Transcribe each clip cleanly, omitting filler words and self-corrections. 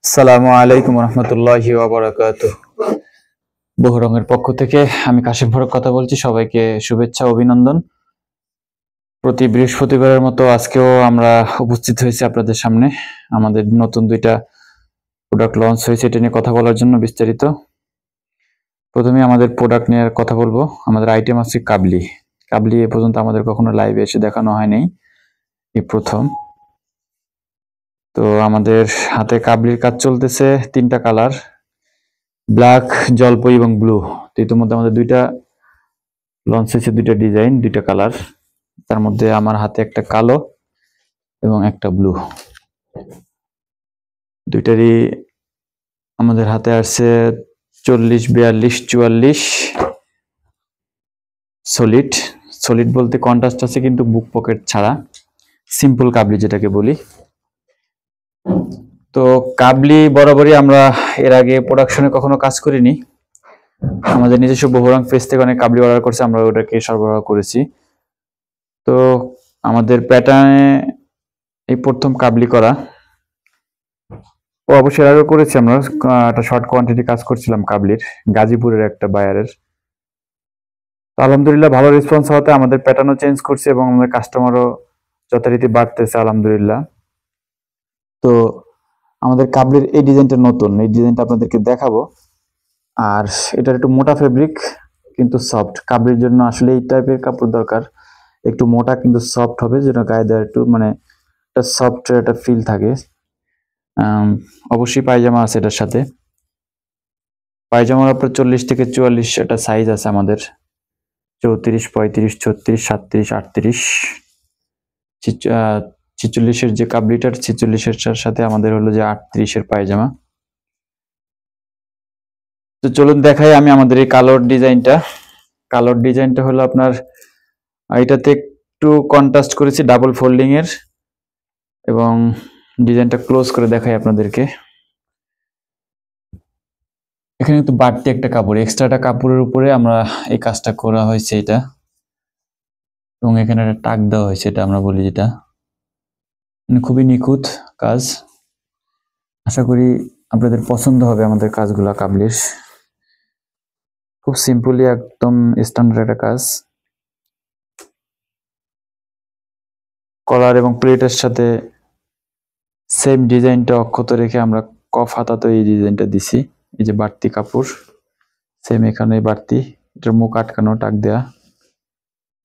আসসালামু আলাইকুম রহমতুল্লাহি ওয়া বারাকাতুহু। বহু রঙের পক্ষ থেকে আমি কাশিম ফারুক কথা বলছি। সবাইকে শুভেচ্ছা, অভিনন্দন। প্রতি বৃহস্পতিবারের মতো আজকেও আমরা উপস্থিত হয়েছি আপনাদের সামনে। আমাদের নতুন দুইটা প্রোডাক্ট লঞ্চ হয়েছে, এটা নিয়ে কথা বলার জন্য বিস্তারিত। প্রথমে আমাদের প্রোডাক্ট নিয়ে কথা বলবো। আমাদের আইটেম আছে কাবলি। কাবলি এ পর্যন্ত আমাদের কখনো লাইভে এসে দেখানো হয়নি, এই প্রথম। তো আমাদের হাতে কাবলির কাজ চলতেছে, তিনটা কালার, ব্ল্যাক, জলপাই এবং ব্লু। তো ইতিমধ্যে আমাদের দুইটা লঞ্চ হয়েছে, দুইটা ডিজাইন, দুইটা কালার। তার মধ্যে আমার হাতে একটা কালো এবং একটা ব্লু, দুইটারই আমাদের হাতে আসছে 40, 42, 44 সলিড। সলিড বলতে কন্ট্রাস্ট আছে কিন্তু বুক পকেট ছাড়া, সিম্পল কাবলি যেটাকে বলি। তো কাবলি বরাবরই আমরা এর আগে প্রোডাকশনে কখনো কাজ করিনি। আমাদের নিজস্ব বহুরং পেজ থেকে অনেক কাবলি অর্ডার করছে, আমরা ওটাকে সরবরাহ করেছি। তো আমাদের প্যাটার্নে এই প্রথম কাবলি করা। অবশ্যই এর আগে করেছি আমরা, একটা শর্ট কোয়ান্টিটি কাজ করছিলাম কাবলির, গাজীপুরের একটা বায়ারের। আলহামদুলিল্লাহ ভালো রেসপন্স হওয়াতে আমাদের প্যাটার্নও চেঞ্জ করছে এবং আমাদের কাস্টমারও যথারীতি বাড়তেছে আলহামদুলিল্লাহ। তো আমাদের কাবলির এই ডিজাইনটা নতুন, এই ডিজাইনটা আপনাদেরকে দেখাবো। আর এটার একটু মোটা ফেব্রিক কিন্তু সফট। কাবলির জন্য আসলে এই টাইপের কাপড় দরকার, একটু মোটা কিন্তু সফট হবে, যেন গায়ে দেওয়ার একটু মানে একটা সফট একটা ফিল থাকে। অবশ্যই পায়জামা আছে এটার সাথে। পায়জামার আপনার 40 থেকে 44 একটা সাইজ আছে আমাদের, 34, 35, 36, 37, 38, 46-এর যে কাবলিটার, 46-এর সাথে আমাদের হলো যে 38-এর পায়জামা। তো চলুন দেখাই আমি আমাদের এই কালোর ডিজাইনটা। কালোর ডিজাইনটা হলো আপনার, এটাতে একটু কন্ট্রাস্ট করেছি ডাবল ফোল্ডিং এর, এবং ডিজাইনটা ক্লোজ করে দেখাই আপনাদেরকে। এখানে কিন্তু বাড়তি একটা কাপড়, এক্সট্রাটা কাপড়ের উপরে আমরা এই কাজটা করা হয়েছে এটা, এবং এখানে একটা টাক দেওয়া হয়েছে, এটা আমরা বলি যেটা, মানে খুবই নিখুঁত কাজ। আশা করি আপনাদের পছন্দ হবে আমাদের কাজগুলা কাবলির। খুব সিম্পলি একদম স্ট্যান্ডার্ড একটা কাজ। কলার এবং প্লেটের সাথে সেম ডিজাইনটা অক্ষত রেখে আমরা কফ হাতাতে এই ডিজাইনটা দিছি। এই যে বাড়তি কাপড়, সেম এখানে বাড়তি, এটার মুখ আটকানো, টাক দেয়া,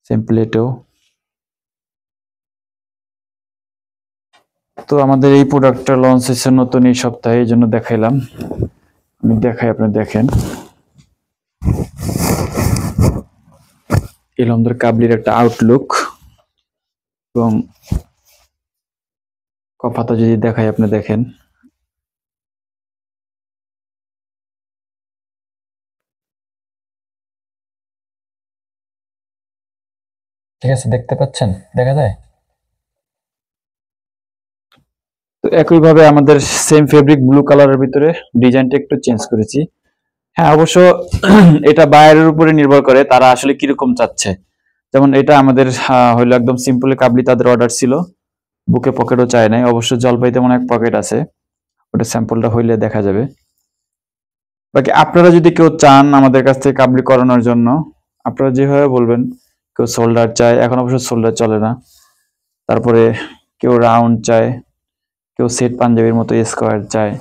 সেম প্লেটেও। তো আমাদের এই প্রোডাক্টটা লঞ্চ হয়েছে নতুন এই সপ্তাহে, এই জন্য দেখাইলাম। আমি দেখাই, আপনি দেখেন। এলো আমাদের কাবলির একটা আউটলুক, এবং কফাতা যদি দেখাই আপনি দেখেন। ঠিক আছে, দেখতে পাচ্ছেন, দেখা যায়। তো একইভাবে আমাদের সেম ফেব্রিক ব্লু কালারের ভিতরে ডিজাইনটা একটু চেঞ্জ করেছি। হ্যাঁ, অবশ্য এটা বায়ারের উপরে নির্ভর করে তারা আসলে কিরকম চাচ্ছে। যেমন এটা আমাদের হইলো একদম সিম্পল কাবলি, তাদের অর্ডার ছিল, বুকে পকেটও চায় নাই। অবশ্য জলপাইতে মনে এক পকেট আছে, ওটা স্যাম্পলটা হইলে দেখা যাবে। বাকি আপনারা যদি কেউ চান আমাদের কাছ থেকে কাবলি করানোর জন্য, আপনারা যেভাবে বলবেন। কেউ শোল্ডার চায়, এখন অবশ্য শোল্ডার চলে না। তারপরে কেউ রাউন্ড চায়, কেউ সেট পাঞ্জাবির মতো স্কোয়ার চায়।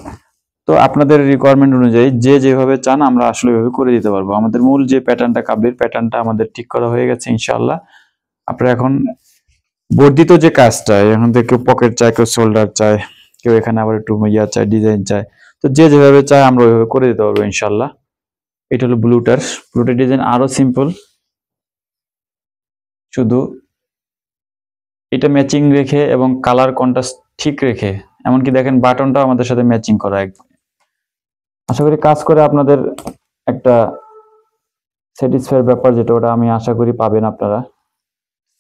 তো আপনাদের রিকোয়ারমেন্ট অনুযায়ী যে যেভাবে চান আমরা আসলে ওইভাবে করে দিতে পারবো। আমাদের মূল যে প্যাটার্নটা, কাবলির প্যাটার্নটা আমাদের ঠিক করা হয়ে গেছে ইনশাআল্লাহ। আপনারা এখন বর্ধিত যে কাজটা, এখন থেকে কেউ পকেট চায়, কেউ শোল্ডার চায়, কেউ এখানে আবার একটু ইয়া চায়, ডিজাইন চায়। তো যে যেভাবে চায় আমরা ওইভাবে করে দিতে পারবো ইনশাআল্লাহ। এটা হলো ব্লুটার ডিজাইন, আরো সিম্পল, শুধু এটা ম্যাচিং রেখে এবং কালার কন্ট্রাস্ট ঠিক রেখে, এমনকি দেখেন বাটনটাও আমাদের সাথে ম্যাচিং করা। আশা করি কাজ করে আপনাদের একটা স্যাটিসফাইড ব্যাপার, যেটা ওটা আমি আশা করি পাবেন আপনারা।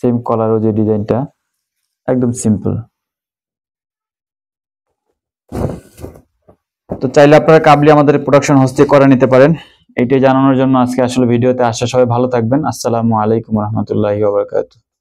সেম কলারও যে ডিজাইনটা একদম সিম্পল। তো চাইলে আপনারা কাবলি আমাদের প্রোডাকশন হাউস করে নিতে পারেন। এইটাই জানানোর জন্য আজকে আসলে ভিডিওতে আসা। সবাই ভালো থাকবেন। আসসালামু আলাইকুম রহমতুল্লাহি ওয়া বারাকাতুহু।